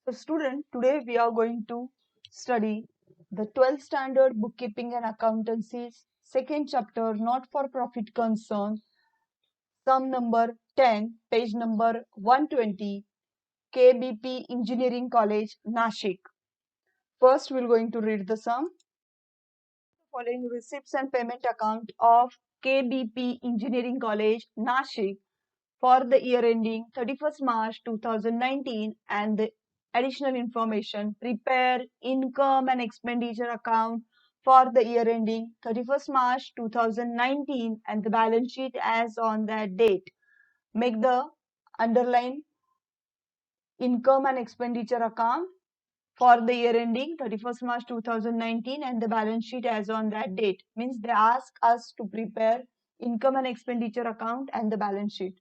So student, today we are going to study the 12th standard bookkeeping and accountancy's second chapter, not for profit concern, sum number 10, page number 120, KBP Engineering College, Nashik. First, we're going to read the sum. Following receipts and payment account of KBP Engineering College, Nashik for the year ending 31st March 2019 and the additional information, prepare income and expenditure account for the year ending 31st March 2019 and the balance sheet as on that date. Make the underline income and expenditure account for the year ending 31st March 2019 and the balance sheet as on that date. Means they ask us to prepare income and expenditure account and the balance sheet.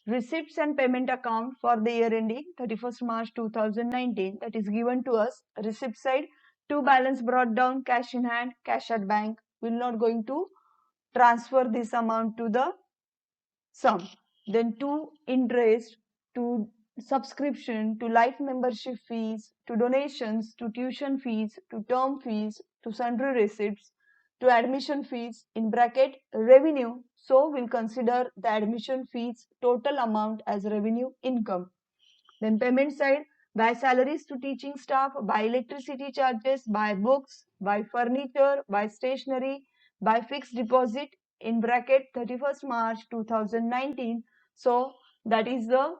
Receipts and payment account for the year ending 31st March 2019, that is given to us. Receipt side, to balance brought down, cash in hand, cash at bank. We will not going to transfer this amount to the sum. Then to interest, to subscription, to life membership fees, to donations, to tuition fees, to term fees, to sundry receipts, to admission fees, in bracket revenue. So we'll consider the admission fees total amount as revenue income. Then payment side, by salaries to teaching staff, by electricity charges, by books, by furniture, by stationery, by fixed deposit, in bracket 31st March 2019. So that is the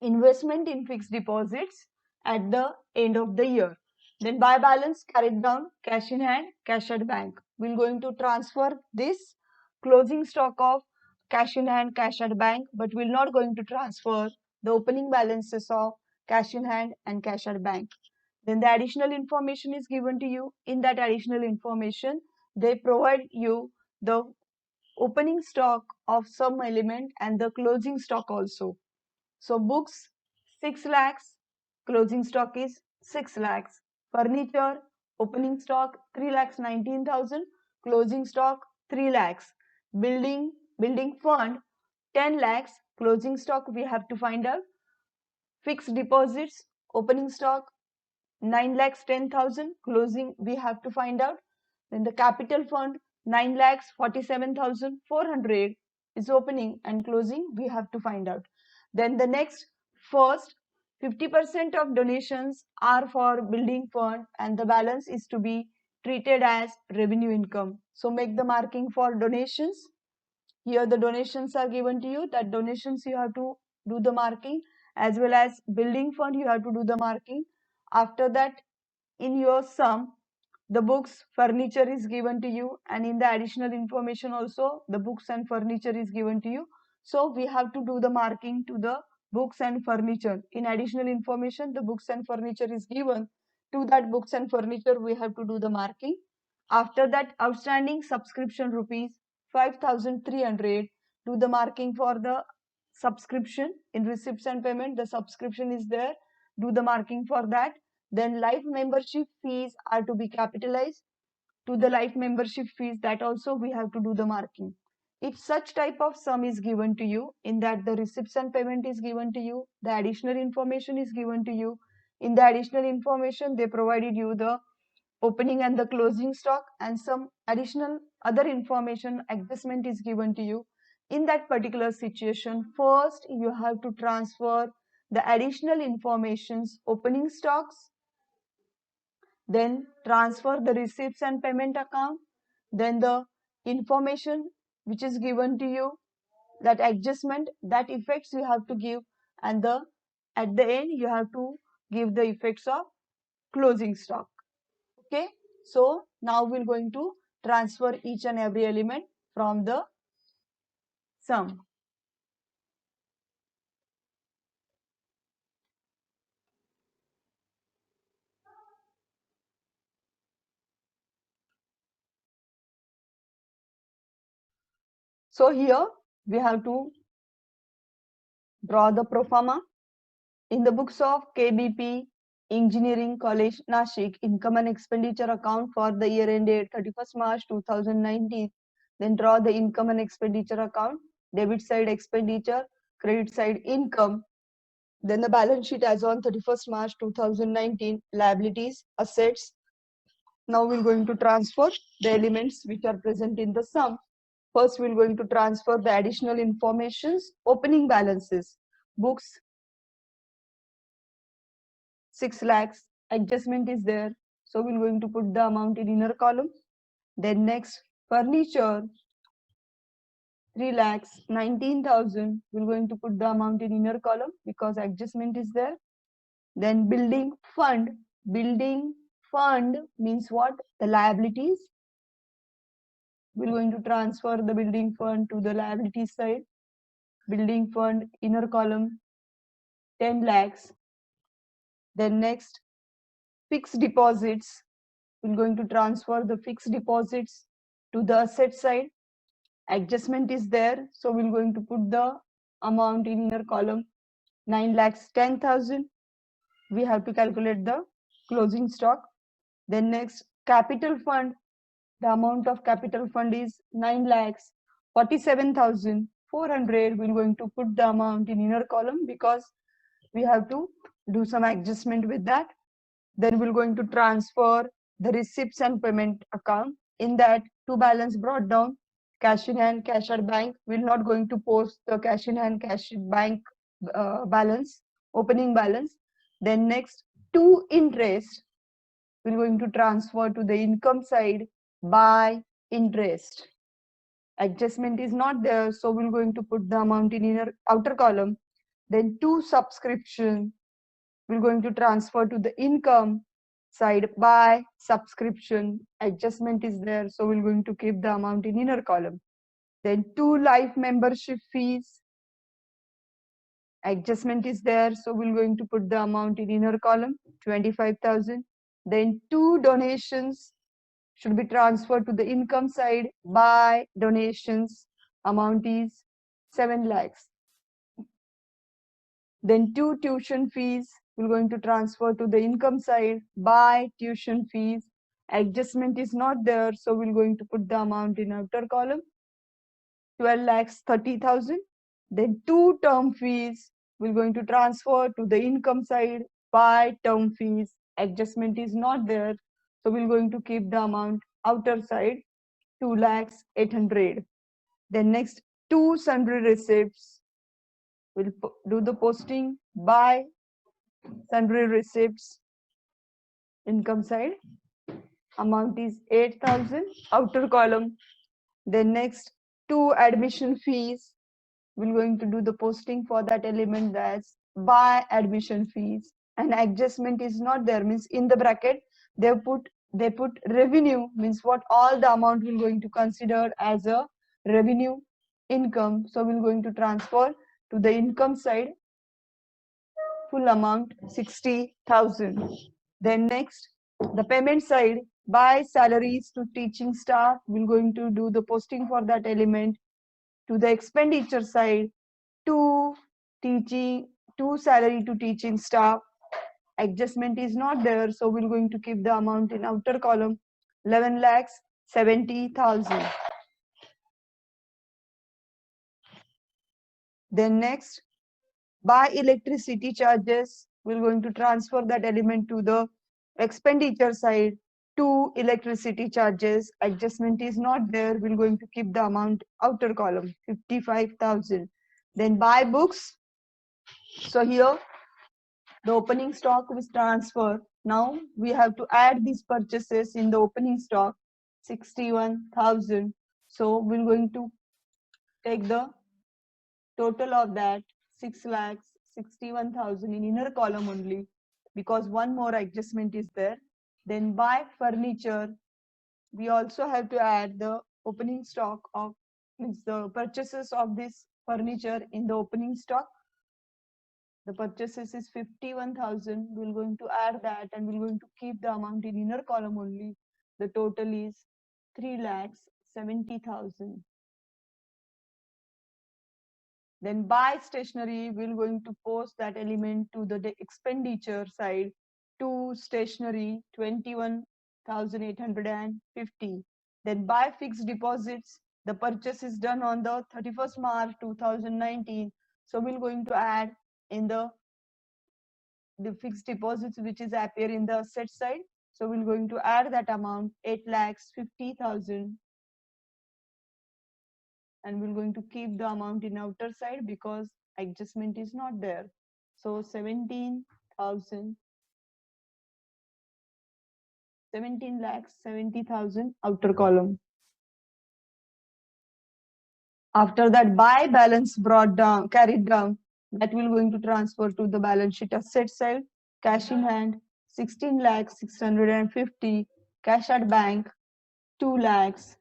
investment in fixed deposits at the end of the year. Then by balance carried down, cash in hand, cash at bank. We're going to transfer this closing stock of cash in hand, cash at bank, but we're not going to transfer the opening balances of cash in hand and cash at bank. Then the additional information is given to you. In that additional information, they provide you the opening stock of some element and the closing stock also. So books 6 lakhs, closing stock is 6 lakhs. Furniture, opening stock 3 lakhs 19,000, closing stock 3 lakhs. Building fund 10 lakhs, closing stock we have to find out. Fixed deposits, opening stock 9 lakhs 10,000, closing we have to find out. Then the capital fund 9 lakhs 47,400 is opening and closing we have to find out. Then the next, first 50% of donations are for building fund and the balance is to be treated as revenue income. So make the marking for donations. Here the donations are given to you. That donations you have to do the marking, as well as building fund you have to do the marking. After that, in your sum, the books, furniture is given to you, and in the additional information also the books and furniture is given to you. So we have to do the marking to the books and furniture. In additional information, the books and furniture is given. To that books and furniture we have to do the marking. After that, outstanding subscription rupees 5,300, do the marking for the subscription. In receipts and payment the subscription is there, do the marking for that. Then life membership fees are to be capitalized. To the life membership fees, that also we have to do the marking. If such type of sum is given to you, in that the receipts and payment is given to you, the additional information is given to you. In the additional information, they provided you the opening and the closing stock and some additional other information adjustment is given to you. In that particular situation, first you have to transfer the additional informations, opening stocks, then transfer the receipts and payment account, then the information which is given to you, that adjustment, that effects you have to give, and the at the end you have to give the effects of closing stock. Okay, so now we're going to transfer each and every element from the sum. So here we have to draw the pro forma. In the books of KBP Engineering College, Nashik, income and expenditure account for the year ended 31st March 2019. Then draw the income and expenditure account, debit side expenditure, credit side income. Then the balance sheet as on 31st March 2019, liabilities, assets. Now we're going to transfer the elements which are present in the sum. First, we're going to transfer the additional informations, opening balances, books, 6 lakhs, adjustment is there. So we're going to put the amount in inner column. Then next, furniture, 3 lakhs, 19,000. We're going to put the amount in inner column because adjustment is there. Then building fund. Building fund means what? The liabilities. We're going to transfer the building fund to the liability side. Building fund, inner column, 10 lakhs. Then next, fixed deposits. We're going to transfer the fixed deposits to the asset side. Adjustment is there. So we're going to put the amount in inner column, 9 lakhs 10,000. We have to calculate the closing stock. Then next, capital fund. The amount of capital fund is 9 lakhs 47,400. We're going to put the amount in inner column because we have to do some adjustment with that. Then we're going to transfer the receipts and payment account. In that, to balance brought down, cash in hand, cash at bank. We're not going to post the cash in hand, cash at bank balance, opening balance. Then next, to interest, we're going to transfer to the income side by interest. Adjustment is not there, so we're going to put the amount in inner outer column. Then to subscription, we're going to transfer to the income side by subscription. Adjustment is there, so we're going to keep the amount in inner column. Then to life membership fees, adjustment is there, so we're going to put the amount in inner column, 25,000. Then to donations should be transferred to the income side by donations. Amount is 7 lakhs. Then to tuition fees, we're going to transfer to the income side by tuition fees. Adjustment is not there, so we're going to put the amount in outer column, 12 lakhs 30,000. Then to term fees, we're going to transfer to the income side by term fees. Adjustment is not there, so we're going to keep the amount outer side, 2 lakhs 800. Then next, to sundry receipts, we'll do the posting by sundry receipts, income side. Amount is 8,000, outer column. Then next, to admission fees, we're going to do the posting for that element, that's by admission fees. And adjustment is not there, means in the bracket they put revenue, means what all the amount we're going to consider as a revenue income. So we're going to transfer to the income side, full amount 60,000. Then next, the payment side, by salaries to teaching staff, we're going to do the posting for that element. To the expenditure side, to teaching, to salary to teaching staff. Adjustment is not there, so we're going to keep the amount in outer column, 11 lakhs 70,000. Then next, by electricity charges, we're going to transfer that element to the expenditure side, to electricity charges. Adjustment is not there, we're going to keep the amount outer column, 55,000. Then by books, so here the opening stock was transferred. Now we have to add these purchases in the opening stock, 61,000. So we're going to take the total of that, 6 lakhs 61,000 in inner column only, because one more adjustment is there. Then by furniture, we also have to add the opening stock of, means the purchases of this furniture in the opening stock. The purchases is 51,000. We're going to add that and we're going to keep the amount in inner column only. The total is 3 lakhs 70,000. Then by stationery, we're going to post that element to the expenditure side, to stationery 21,850. Then by fixed deposits, the purchase is done on the 31st March 2019. So we're going to add in the the fixed deposits which is appear in the asset side. So we're going to add that amount 8,50,000, and we're going to keep the amount in outer side because adjustment is not there. So 17,000, 17,70,000 outer column. After that, by balance brought down, carried down, that we're going to transfer to the balance sheet asset side. Cash in hand 16,650,000, cash at bank 2 lakhs.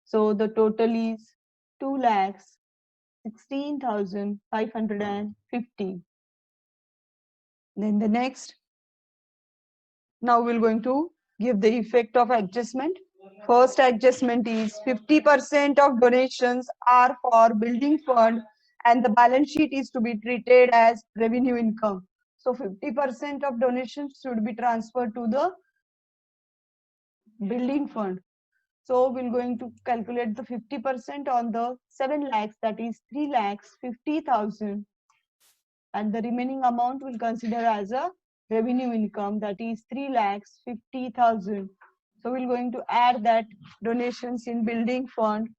So the total is 2,16,550. Then the next, now we're going to give the effect of adjustment. First adjustment is 50% of donations are for building fund and the balance sheet is to be treated as revenue income. So 50% of donations should be transferred to the building fund. So we're going to calculate the 50% on the 7 lakhs, that is 3,50,000, and the remaining amount will consider as a revenue income, that is 3,50,000. So we're going to add that donations in building fund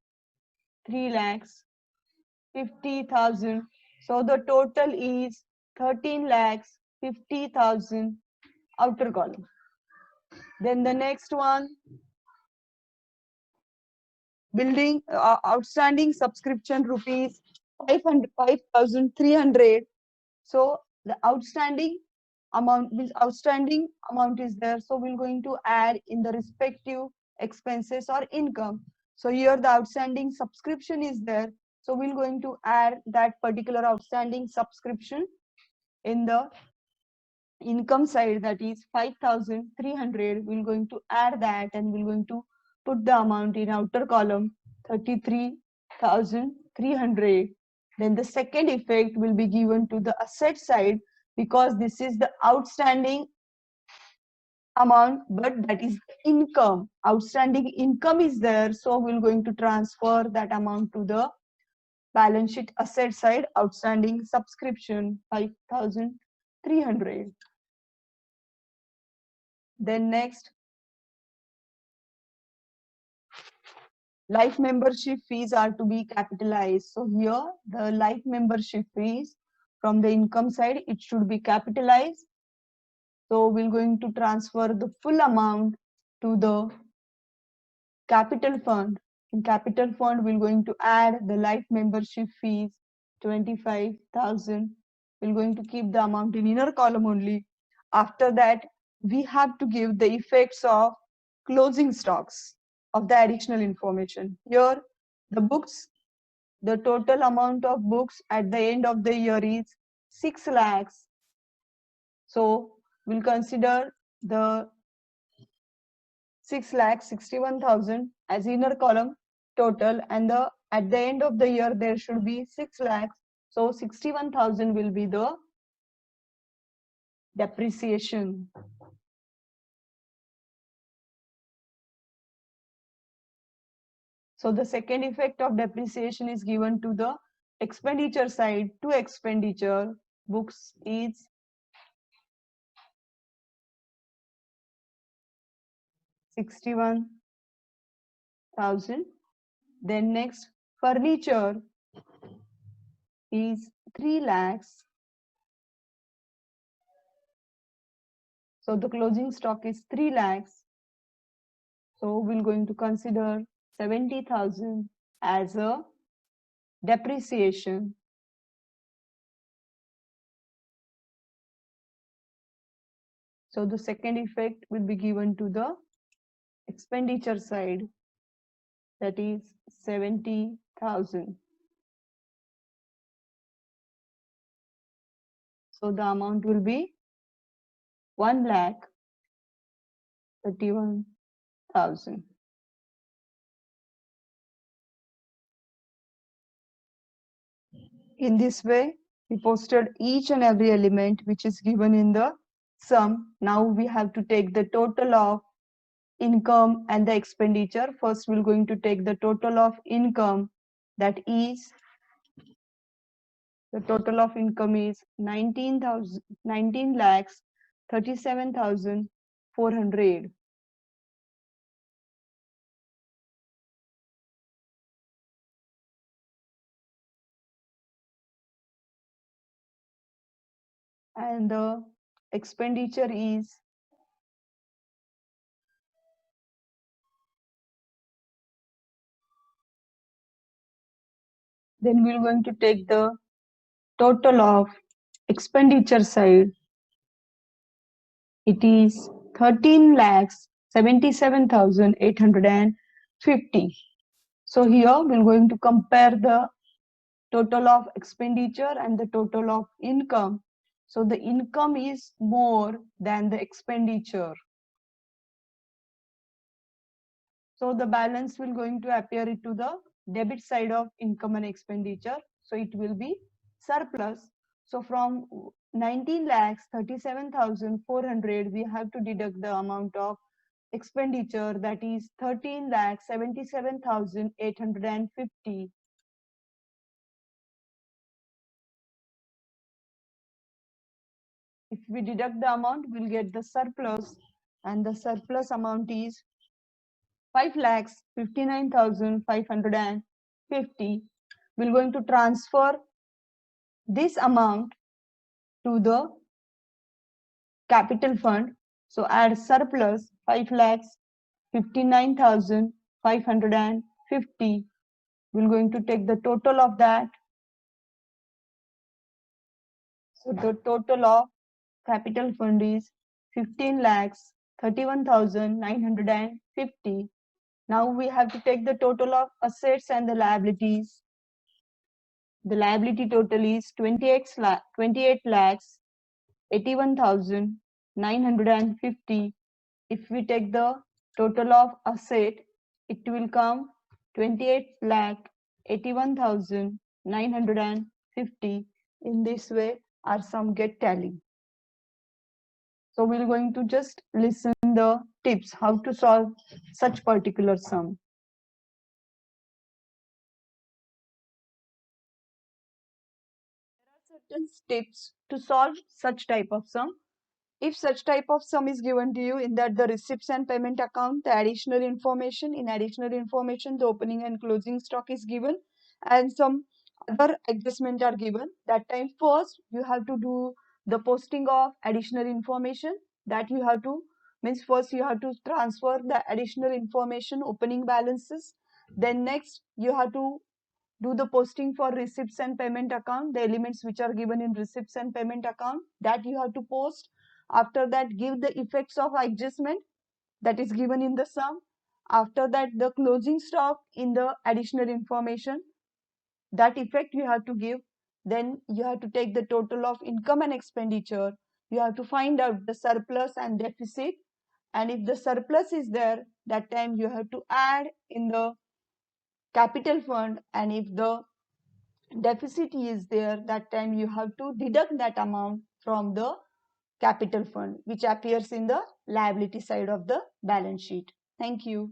3,50,000. So the total is 13,50,000 outer column. Then the next one, building outstanding subscription rupees 5,300. So the outstanding amount is there. So we're going to add in the respective expenses or income. So here the outstanding subscription is there. So we're going to add that particular outstanding subscription in the income side, that is 5,300. We're going to add that and we're going to put the amount in outer column 33,300. Then the second effect will be given to the asset side because this is the outstanding amount, but that is income. Outstanding income is there, so we're going to transfer that amount to the balance sheet asset side. Outstanding subscription 5,300. Then next, life membership fees are to be capitalized. So here the life membership fees from the income side, it should be capitalized. So we're going to transfer the full amount to the capital fund. In capital fund, we're going to add the life membership fees 25,000. We're going to keep the amount in inner column only. After that, we have to give the effects of closing stocks of the additional information. Here, the books, the total amount of books at the end of the year is 6 lakhs. So we'll consider the 6,61,000 as inner column total, and at the end of the year there should be 6 lakhs. So 61,000 will be the depreciation. So the second effect of depreciation is given to the expenditure side. To expenditure books is 61,000. Then next, furniture is 3 lakhs. So the closing stock is 3 lakhs. So we're going to consider 70,000 as a depreciation. So the second effect will be given to the expenditure side, that is 70,000. So the amount will be 1,31,000. In this way, we posted each and every element which is given in the sum. Now we have to take the total of income and the expenditure. First, we're going to take the total of income, that is The total of income is 19 lakhs 37,400. And the expenditure is, then we're going to take the total of expenditure side. It is 13 lakhs 77,850. So here we're going to compare the total of expenditure and the total of income. So the income is more than the expenditure. So the balance will going to appear into the debit side of income and expenditure. So it will be surplus. So from 19 lakhs 37,400, we have to deduct the amount of expenditure, that is 13 lakhs 77,850. If we deduct the amount, we'll get the surplus, and the surplus amount is 5 lakhs 59,550. We're going to transfer this amount to the capital fund. So add surplus 5 lakhs 59,550. We're going to take the total of that. So the total of capital fund is 15 lakhs 31,950. Now we have to take the total of assets and the liabilities. The liability total is 28 lakhs 81,950. If we take the total of asset, it will come 28 lakh 81,950. In this way, our sum get tally. So we're going to just listen the tips how to solve such particular sum. There are certain tips to solve such type of sum. If such type of sum is given to you, in that the receipts and payment account, the additional information, the opening and closing stock is given, and some other adjustment are given. That time first you have to do the posting of additional information, that you have to, means first you have to transfer the additional information, opening balances. Then next you have to do the posting for receipts and payment account, the elements which are given in receipts and payment account, that you have to post. After that, give the effects of adjustment that is given in the sum. After that, the closing stock in the additional information, that effect you have to give. Then you have to take the total of income and expenditure. You have to find out the surplus and deficit. And if the surplus is there, that time you have to add in the capital fund. And if the deficit is there, that time you have to deduct that amount from the capital fund, which appears in the liability side of the balance sheet. Thank you.